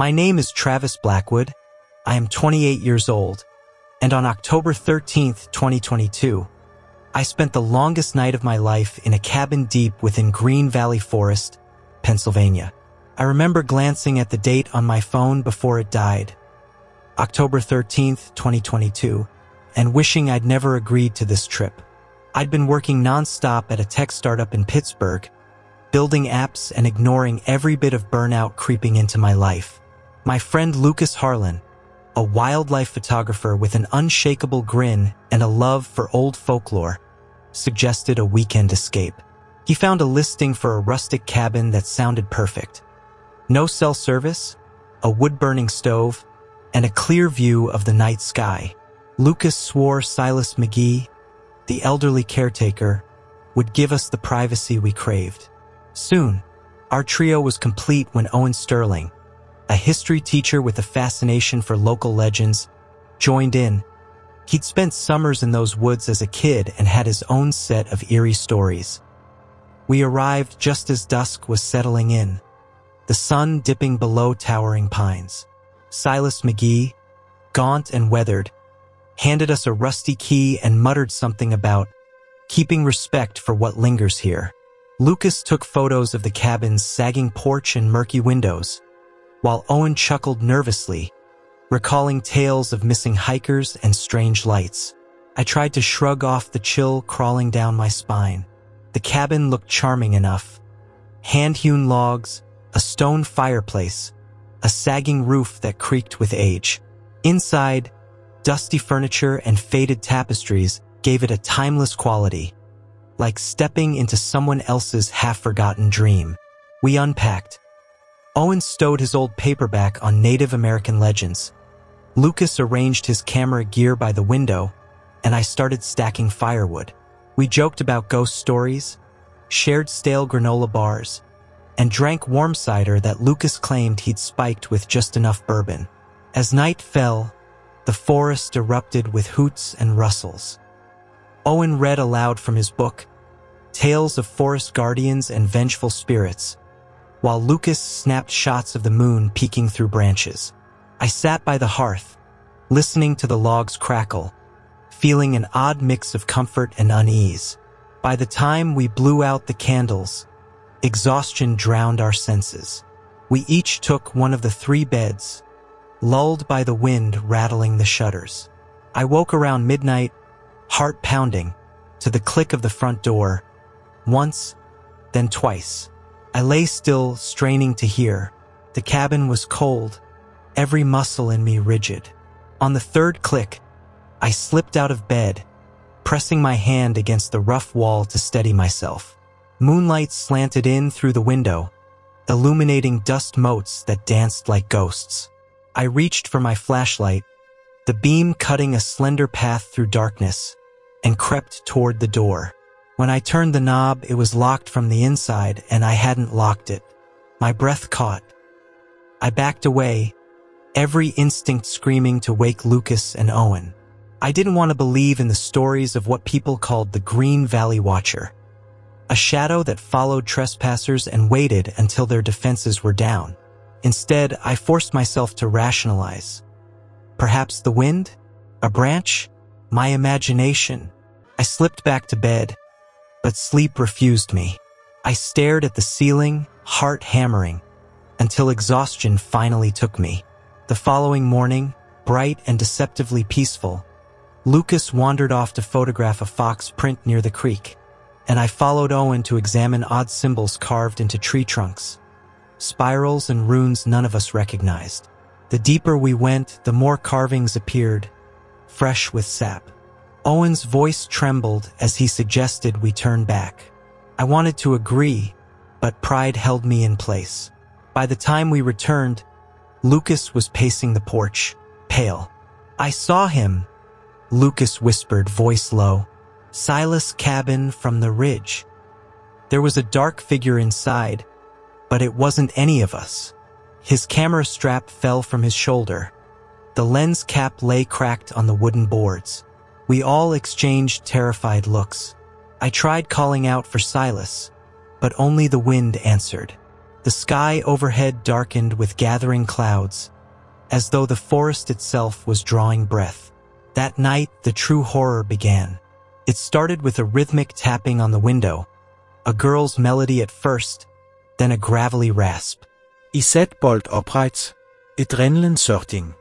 My name is Travis Blackwood. I am 28 years old, and on October 13th, 2022, I spent the longest night of my life in a cabin deep within Green Valley Forest, Pennsylvania. I remember glancing at the date on my phone before it died, October 13th, 2022, and wishing I'd never agreed to this trip. I'd been working nonstop at a tech startup in Pittsburgh, building apps and ignoring every bit of burnout creeping into my life. My friend Lucas Harlan, a wildlife photographer with an unshakable grin and a love for old folklore, suggested a weekend escape. He found a listing for a rustic cabin that sounded perfect. No cell service, a wood-burning stove, and a clear view of the night sky. Lucas swore Silas McGee, the elderly caretaker, would give us the privacy we craved. Soon, our trio was complete when Owen Sterling, a history teacher with a fascination for local legends, joined in. He'd spent summers in those woods as a kid and had his own set of eerie stories. We arrived just as dusk was settling in, the sun dipping below towering pines. Silas McGee, gaunt and weathered, handed us a rusty key and muttered something about keeping respect for what lingers here. Lucas took photos of the cabin's sagging porch and murky windows, while Owen chuckled nervously, recalling tales of missing hikers and strange lights. I tried to shrug off the chill crawling down my spine. The cabin looked charming enough. Hand-hewn logs, a stone fireplace, a sagging roof that creaked with age. Inside, dusty furniture and faded tapestries gave it a timeless quality, like stepping into someone else's half-forgotten dream. We unpacked. Owen stowed his old paperback on Native American legends. Lucas arranged his camera gear by the window, and I started stacking firewood. We joked about ghost stories, shared stale granola bars, and drank warm cider that Lucas claimed he'd spiked with just enough bourbon. As night fell, the forest erupted with hoots and rustles. Owen read aloud from his book, Tales of Forest Guardians and Vengeful Spirits, while Lucas snapped shots of the moon peeking through branches. I sat by the hearth, listening to the logs crackle, feeling an odd mix of comfort and unease. By the time we blew out the candles, exhaustion drowned our senses. We each took one of the 3 beds, lulled by the wind rattling the shutters. I woke around midnight, heart pounding, to the click of the front door, once, then twice. I lay still, straining to hear. The cabin was cold, every muscle in me rigid. On the 3rd click, I slipped out of bed, pressing my hand against the rough wall to steady myself. Moonlight slanted in through the window, illuminating dust motes that danced like ghosts. I reached for my flashlight, the beam cutting a slender path through darkness, and crept toward the door. When I turned the knob, it was locked from the inside, and I hadn't locked it. My breath caught. I backed away, every instinct screaming to wake Lucas and Owen. I didn't want to believe in the stories of what people called the Green Valley Watcher, a shadow that followed trespassers and waited until their defenses were down. Instead, I forced myself to rationalize. Perhaps the wind? A branch? My imagination? I slipped back to bed, but sleep refused me. I stared at the ceiling, heart hammering, until exhaustion finally took me. The following morning, bright and deceptively peaceful, Lucas wandered off to photograph a fox print near the creek, and I followed Owen to examine odd symbols carved into tree trunks, spirals and runes none of us recognized. The deeper we went, the more carvings appeared, fresh with sap. Owen's voice trembled as he suggested we turn back. I wanted to agree, but pride held me in place. By the time we returned, Lucas was pacing the porch, pale. I saw him, Lucas whispered, voice low. Silas' cabin from the ridge. There was a dark figure inside, but it wasn't any of us. His camera strap fell from his shoulder. The lens cap lay cracked on the wooden boards. We all exchanged terrified looks. I tried calling out for Silas, but only the wind answered. The sky overhead darkened with gathering clouds, as though the forest itself was drawing breath. That night, the true horror began. It started with a rhythmic tapping on the window, a girl's melody at first, then a gravelly rasp. I sat bolt oprejst. Et rindlen sørting.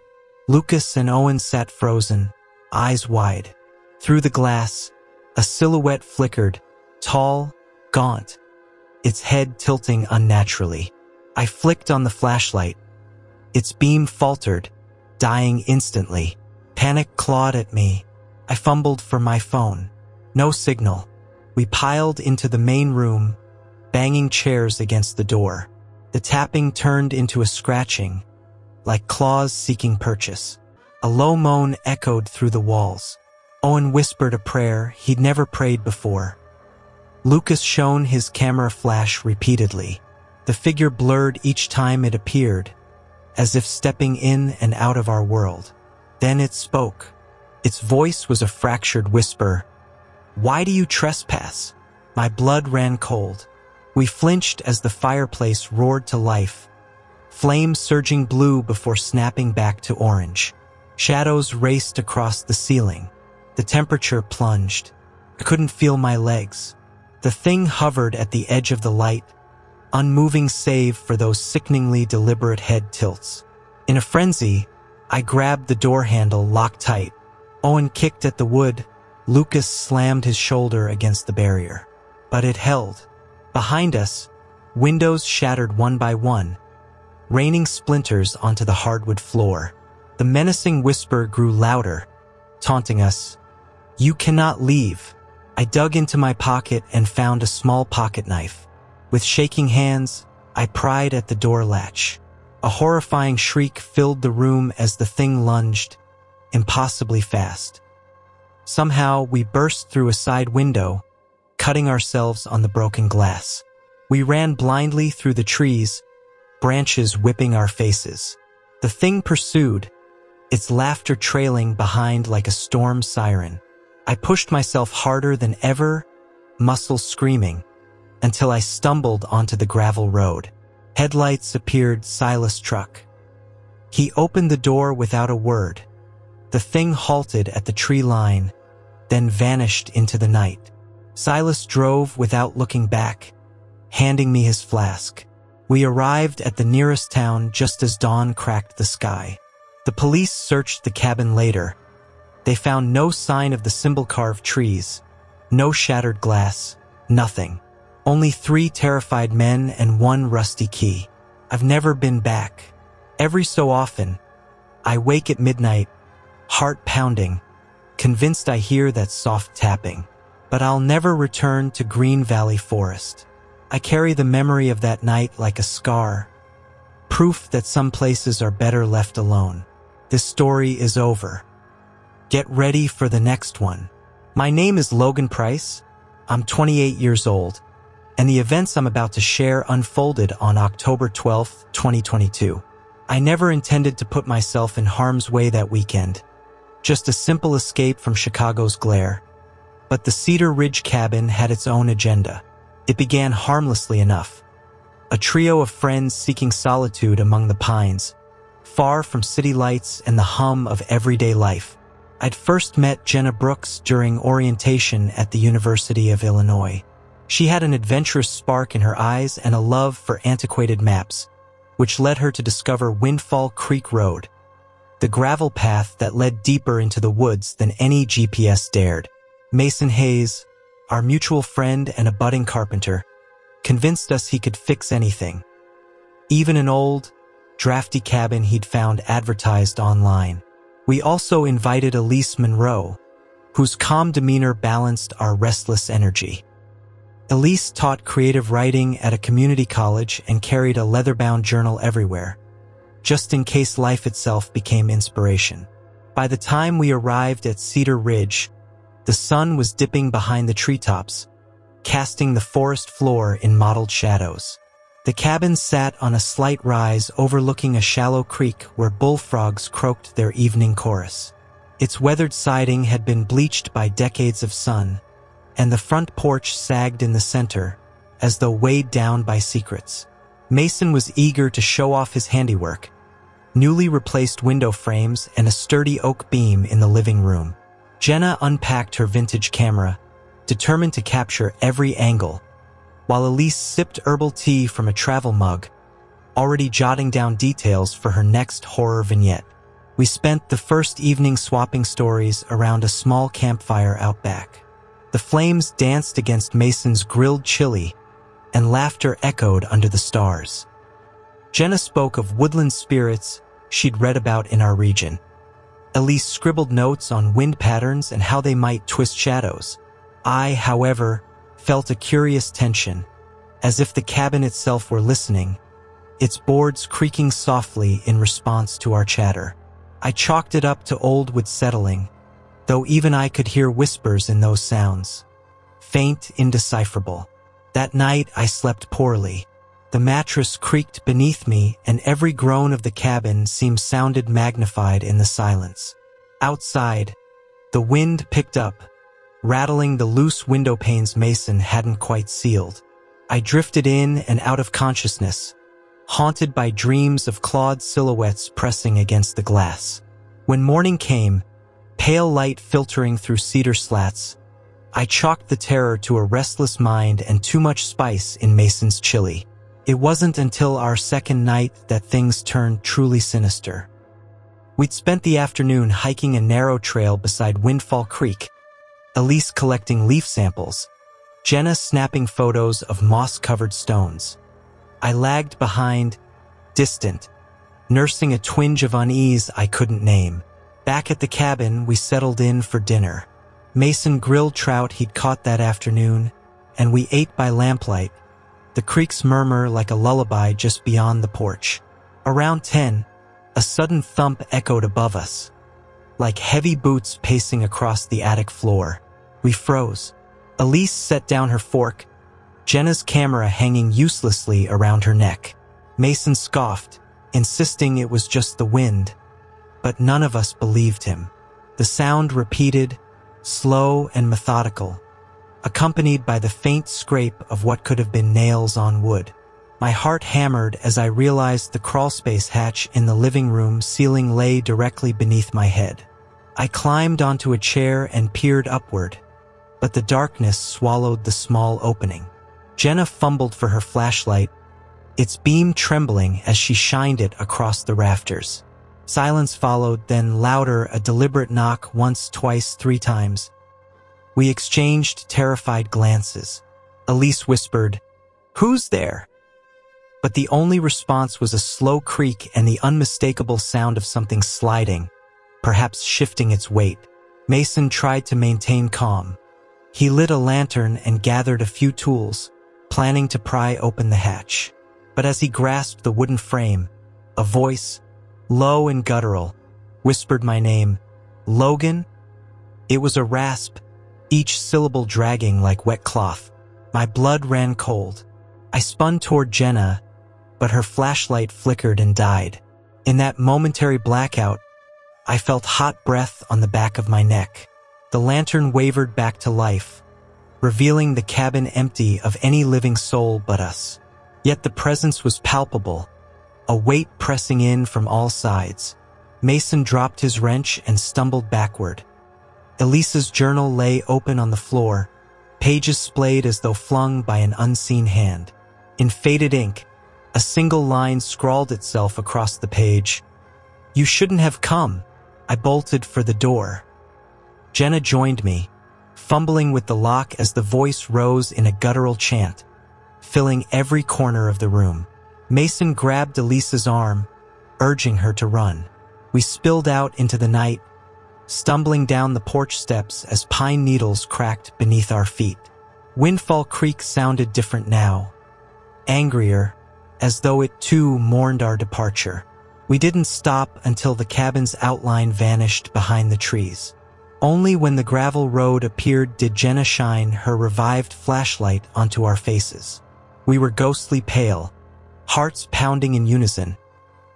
Lucas and Owen sat frozen, eyes wide. Through the glass, a silhouette flickered, tall, gaunt, its head tilting unnaturally. I flicked on the flashlight. Its beam faltered, dying instantly. Panic clawed at me. I fumbled for my phone. No signal. We piled into the main room, banging chairs against the door. The tapping turned into a scratching, like claws seeking purchase. A low moan echoed through the walls. Owen whispered a prayer he'd never prayed before. Lucas shone his camera flash repeatedly. The figure blurred each time it appeared, as if stepping in and out of our world. Then it spoke. Its voice was a fractured whisper. "Why do you trespass?" My blood ran cold. We flinched as the fireplace roared to life, flames surging blue before snapping back to orange. Shadows raced across the ceiling. The temperature plunged. I couldn't feel my legs. The thing hovered at the edge of the light, unmoving save for those sickeningly deliberate head tilts. In a frenzy, I grabbed the door handle locked tight. Owen kicked at the wood. Lucas slammed his shoulder against the barrier. But it held. Behind us, windows shattered one by one, raining splinters onto the hardwood floor. The menacing whisper grew louder, taunting us. "You cannot leave." I dug into my pocket and found a small pocket knife. With shaking hands, I pried at the door latch. A horrifying shriek filled the room as the thing lunged, impossibly fast. Somehow, we burst through a side window, cutting ourselves on the broken glass. We ran blindly through the trees, branches whipping our faces. The thing pursued, its laughter trailing behind like a storm siren. I pushed myself harder than ever, muscles screaming, until I stumbled onto the gravel road. Headlights appeared. Silas' truck. He opened the door without a word. The thing halted at the tree line, then vanished into the night. Silas drove without looking back, handing me his flask. We arrived at the nearest town just as dawn cracked the sky. The police searched the cabin later. They found no sign of the symbol-carved trees, no shattered glass, nothing. Only 3 terrified men and 1 rusty key. I've never been back. Every so often, I wake at midnight, heart pounding, convinced I hear that soft tapping. But I'll never return to Green Valley Forest. I carry the memory of that night like a scar, proof that some places are better left alone. This story is over. Get ready for the next one. My name is Logan Price. I'm 28 years old, and the events I'm about to share unfolded on October 12, 2022. I never intended to put myself in harm's way that weekend. Just a simple escape from Chicago's glare. But the Cedar Ridge cabin had its own agenda. It began harmlessly enough. A trio of friends seeking solitude among the pines, far from city lights and the hum of everyday life. I'd first met Jenna Brooks during orientation at the University of Illinois. She had an adventurous spark in her eyes and a love for antiquated maps, which led her to discover Windfall Creek Road, the gravel path that led deeper into the woods than any GPS dared. Mason Hayes, our mutual friend and a budding carpenter, convinced us he could fix anything, even an old, drafty cabin he'd found advertised online. We also invited Elise Monroe, whose calm demeanor balanced our restless energy. Elise taught creative writing at a community college and carried a leather-bound journal everywhere, just in case life itself became inspiration. By the time we arrived at Cedar Ridge, the sun was dipping behind the treetops, casting the forest floor in mottled shadows. The cabin sat on a slight rise overlooking a shallow creek where bullfrogs croaked their evening chorus. Its weathered siding had been bleached by decades of sun, and the front porch sagged in the center, as though weighed down by secrets. Mason was eager to show off his handiwork. Newly replaced window frames and a sturdy oak beam in the living room. Jenna unpacked her vintage camera, determined to capture every angle, while Elise sipped herbal tea from a travel mug, already jotting down details for her next horror vignette. We spent the first evening swapping stories around a small campfire out back. The flames danced against Mason's grilled chili, and laughter echoed under the stars. Jenna spoke of woodland spirits she'd read about in our region. Elise scribbled notes on wind patterns and how they might twist shadows. I, however, felt a curious tension, as if the cabin itself were listening, its boards creaking softly in response to our chatter. I chalked it up to old wood settling, though even I could hear whispers in those sounds. Faint, indecipherable. That night I slept poorly. The mattress creaked beneath me, and every groan of the cabin sounded magnified in the silence. Outside, the wind picked up, rattling the loose window panes Mason hadn't quite sealed. I drifted in and out of consciousness, haunted by dreams of clawed silhouettes pressing against the glass. When morning came, pale light filtering through cedar slats, I chalked the terror to a restless mind and too much spice in Mason's chili. It wasn't until our second night that things turned truly sinister. We'd spent the afternoon hiking a narrow trail beside Windfall Creek, Elise collecting leaf samples, Jenna snapping photos of moss-covered stones. I lagged behind, distant, nursing a twinge of unease I couldn't name. Back at the cabin, we settled in for dinner. Mason grilled trout he'd caught that afternoon, and we ate by lamplight, the creek's murmur like a lullaby just beyond the porch. Around 10, a sudden thump echoed above us, like heavy boots pacing across the attic floor. We froze. Elise set down her fork, Jenna's camera hanging uselessly around her neck. Mason scoffed, insisting it was just the wind, but none of us believed him. The sound repeated, slow and methodical, accompanied by the faint scrape of what could have been nails on wood. My heart hammered as I realized the crawlspace hatch in the living room ceiling lay directly beneath my head. I climbed onto a chair and peered upward, but the darkness swallowed the small opening. Jenna fumbled for her flashlight, its beam trembling as she shined it across the rafters. Silence followed, then louder, a deliberate knock once, twice, 3 times. We exchanged terrified glances. Elise whispered, "Who's there?" But the only response was a slow creak and the unmistakable sound of something sliding, perhaps shifting its weight. Mason tried to maintain calm. He lit a lantern and gathered a few tools, planning to pry open the hatch. But as he grasped the wooden frame, a voice, low and guttural, whispered my name, "Logan?" It was a rasp, each syllable dragging like wet cloth. My blood ran cold. I spun toward Jenna, but her flashlight flickered and died. In that momentary blackout, I felt hot breath on the back of my neck. The lantern wavered back to life, revealing the cabin empty of any living soul but us. Yet the presence was palpable, a weight pressing in from all sides. Mason dropped his wrench and stumbled backward. Elisa's journal lay open on the floor, pages splayed as though flung by an unseen hand. In faded ink, a single line scrawled itself across the page. "You shouldn't have come." I bolted for the door. Jenna joined me, fumbling with the lock as the voice rose in a guttural chant, filling every corner of the room. Mason grabbed Elisa's arm, urging her to run. We spilled out into the night, stumbling down the porch steps as pine needles cracked beneath our feet. Windfall Creek sounded different now, angrier, as though it too mourned our departure. We didn't stop until the cabin's outline vanished behind the trees. Only when the gravel road appeared did Jenna shine her revived flashlight onto our faces. We were ghostly pale, hearts pounding in unison,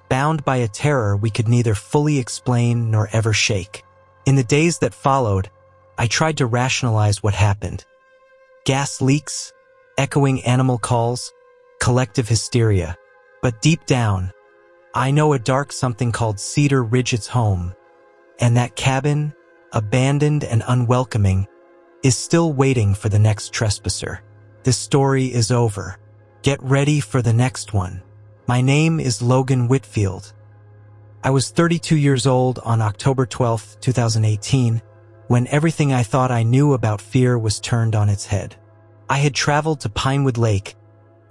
bound by a terror we could neither fully explain nor ever shake. In the days that followed, I tried to rationalize what happened. Gas leaks, echoing animal calls, collective hysteria. But deep down, I know a dark something called Cedar Ridge its home, and that cabin, abandoned and unwelcoming, is still waiting for the next trespasser. This story is over. Get ready for the next one. My name is Logan Whitfield. I was 32 years old on October 12, 2018, when everything I thought I knew about fear was turned on its head. I had traveled to Pinewood Lake,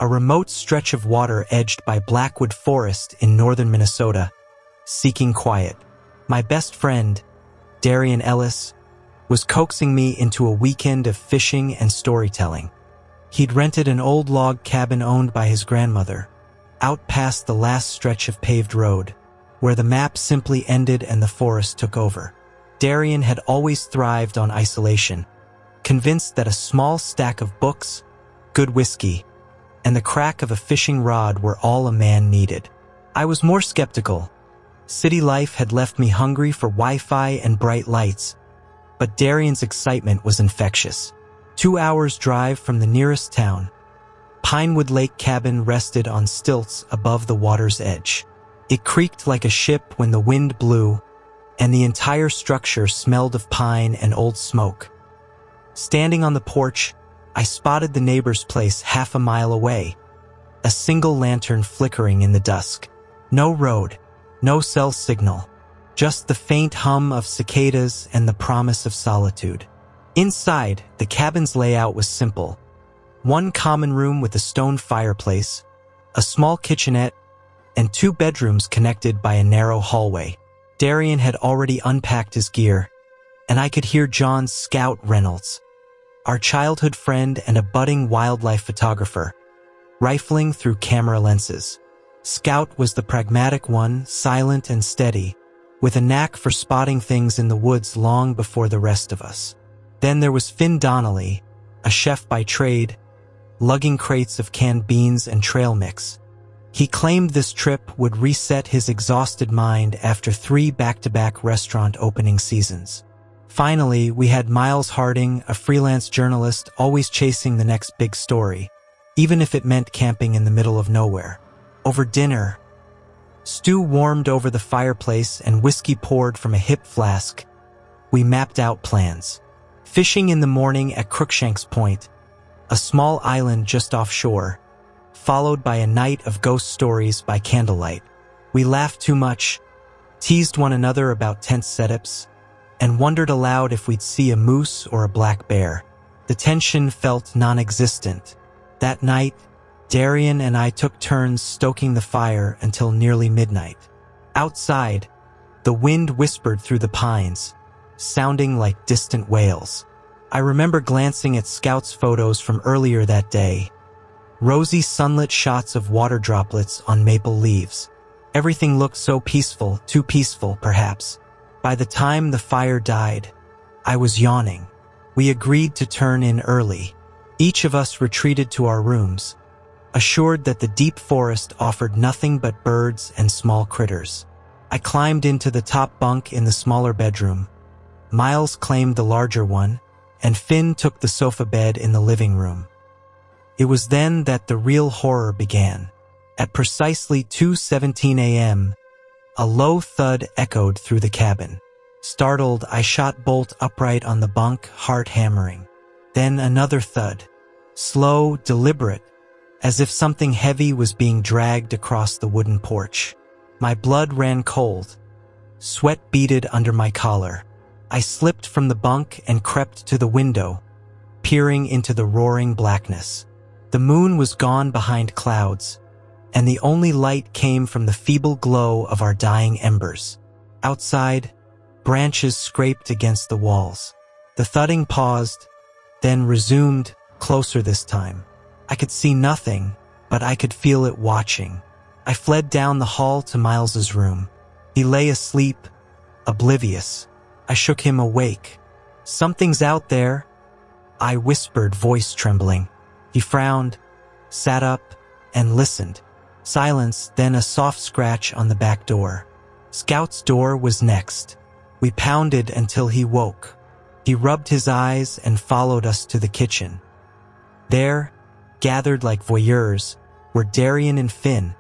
a remote stretch of water edged by Blackwood Forest in northern Minnesota, seeking quiet. My best friend, Darian Ellis, was coaxing me into a weekend of fishing and storytelling. He'd rented an old log cabin owned by his grandmother, out past the last stretch of paved road, where the map simply ended and the forest took over. Darian had always thrived on isolation, convinced that a small stack of books, good whiskey, and the crack of a fishing rod were all a man needed. I was more skeptical. City life had left me hungry for Wi-Fi and bright lights, but Darian's excitement was infectious. 2 hours drive from the nearest town, Pinewood Lake cabin rested on stilts above the water's edge. It creaked like a ship when the wind blew, and the entire structure smelled of pine and old smoke. Standing on the porch, I spotted the neighbor's place half a mile away, a single lantern flickering in the dusk. No road, no cell signal, just the faint hum of cicadas and the promise of solitude. Inside, the cabin's layout was simple. One common room with a stone fireplace, a small kitchenette, and 2 bedrooms connected by a narrow hallway. Darian had already unpacked his gear, and I could hear John Scout Reynolds, our childhood friend and a budding wildlife photographer, rifling through camera lenses. Scout was the pragmatic one, silent and steady, with a knack for spotting things in the woods long before the rest of us. Then there was Finn Donnelly, a chef by trade, lugging crates of canned beans and trail mix. He claimed this trip would reset his exhausted mind after 3 back-to-back restaurant opening seasons. Finally, we had Miles Harding, a freelance journalist always chasing the next big story, even if it meant camping in the middle of nowhere. Over dinner, stew warmed over the fireplace and whiskey poured from a hip flask, we mapped out plans. Fishing in the morning at Crookshanks Point, a small island just offshore, followed by a night of ghost stories by candlelight. We laughed too much, teased one another about tent setups, and wondered aloud if we'd see a moose or a black bear. The tension felt non-existent. That night, Darian and I took turns stoking the fire until nearly midnight. Outside, the wind whispered through the pines, sounding like distant wails. I remember glancing at Scout's photos from earlier that day, rosy sunlit shots of water droplets on maple leaves. Everything looked so peaceful, too peaceful, perhaps. By the time the fire died, I was yawning. We agreed to turn in early. Each of us retreated to our rooms, assured that the deep forest offered nothing but birds and small critters. I climbed into the top bunk in the smaller bedroom. Miles claimed the larger one, and Finn took the sofa bed in the living room. It was then that the real horror began. At precisely 2:17 a.m., a low thud echoed through the cabin. Startled, I shot bolt upright on the bunk, heart hammering. Then another thud, slow, deliberate, as if something heavy was being dragged across the wooden porch. My blood ran cold, sweat beaded under my collar. I slipped from the bunk and crept to the window, peering into the roaring blackness. The moon was gone behind clouds, and the only light came from the feeble glow of our dying embers. Outside, branches scraped against the walls. The thudding paused, then resumed, closer this time. I could see nothing, but I could feel it watching. I fled down the hall to Miles's room. He lay asleep, oblivious. I shook him awake. "Something's out there," I whispered, voice trembling. He frowned, sat up, and listened. Silence, then a soft scratch on the back door. Scout's door was next. We pounded until he woke. He rubbed his eyes and followed us to the kitchen. There, gathered like voyeurs, were Darian and Finn,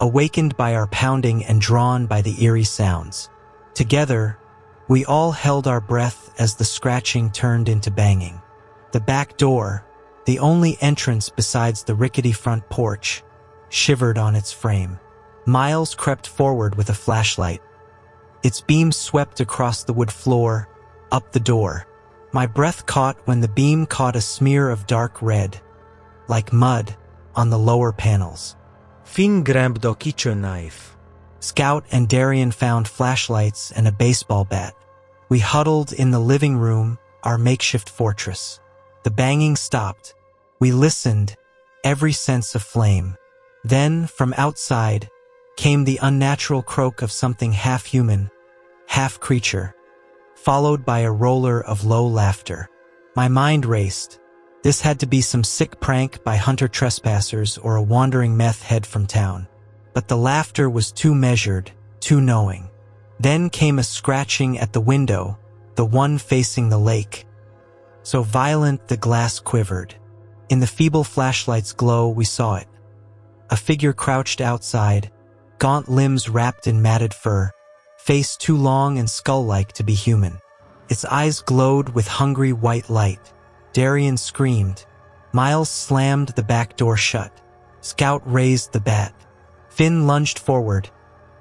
awakened by our pounding and drawn by the eerie sounds. Together, we all held our breath as the scratching turned into banging. The back door, the only entrance besides the rickety front porch, shivered on its frame. Miles crept forward with a flashlight. Its beam swept across the wood floor, up the door. My breath caught when the beam caught a smear of dark red, like mud, on the lower panels. Finn grabbed a kitchen knife. Scout and Darian found flashlights and a baseball bat. We huddled in the living room, our makeshift fortress. The banging stopped. We listened, every sense aflame. Then, from outside, came the unnatural croak of something half-human, half-creature, followed by a roller of low laughter. My mind raced. This had to be some sick prank by hunter trespassers or a wandering meth head from town. But the laughter was too measured, too knowing. Then came a scratching at the window, the one facing the lake. So violent the glass quivered. In the feeble flashlight's glow, we saw it. A figure crouched outside, gaunt limbs wrapped in matted fur, face too long and skull-like to be human. Its eyes glowed with hungry white light. Darian screamed. Miles slammed the back door shut. Scout raised the bat. Finn lunged forward,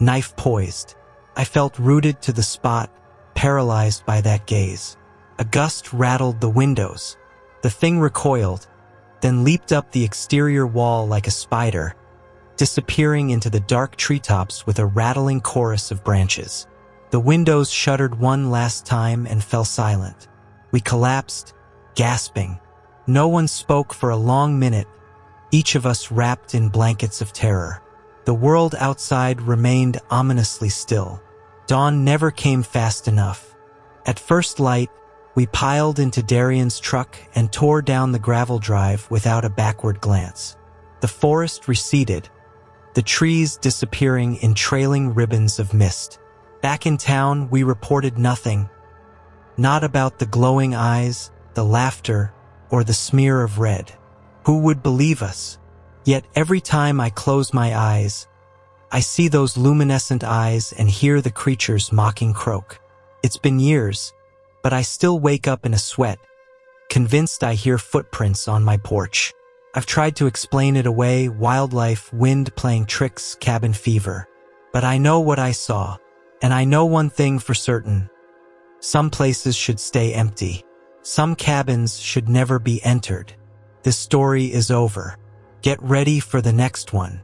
knife poised. I felt rooted to the spot, paralyzed by that gaze. A gust rattled the windows. The thing recoiled, then leaped up the exterior wall like a spider, disappearing into the dark treetops with a rattling chorus of branches. The windows shuddered one last time and fell silent. We collapsed, gasping. No one spoke for a long minute, each of us wrapped in blankets of terror. The world outside remained ominously still. Dawn never came fast enough. At first light, we piled into Darian's truck and tore down the gravel drive without a backward glance. The forest receded, the trees disappearing in trailing ribbons of mist. Back in town, we reported nothing. Not about the glowing eyes, the laughter, or the smear of red. Who would believe us? Yet every time I close my eyes, I see those luminescent eyes and hear the creature's mocking croak. It's been years, but I still wake up in a sweat, convinced I hear footprints on my porch. I've tried to explain it away, wildlife, wind playing tricks, cabin fever. But I know what I saw, and I know one thing for certain. Some places should stay empty. Some cabins should never be entered. This story is over. Get ready for the next one.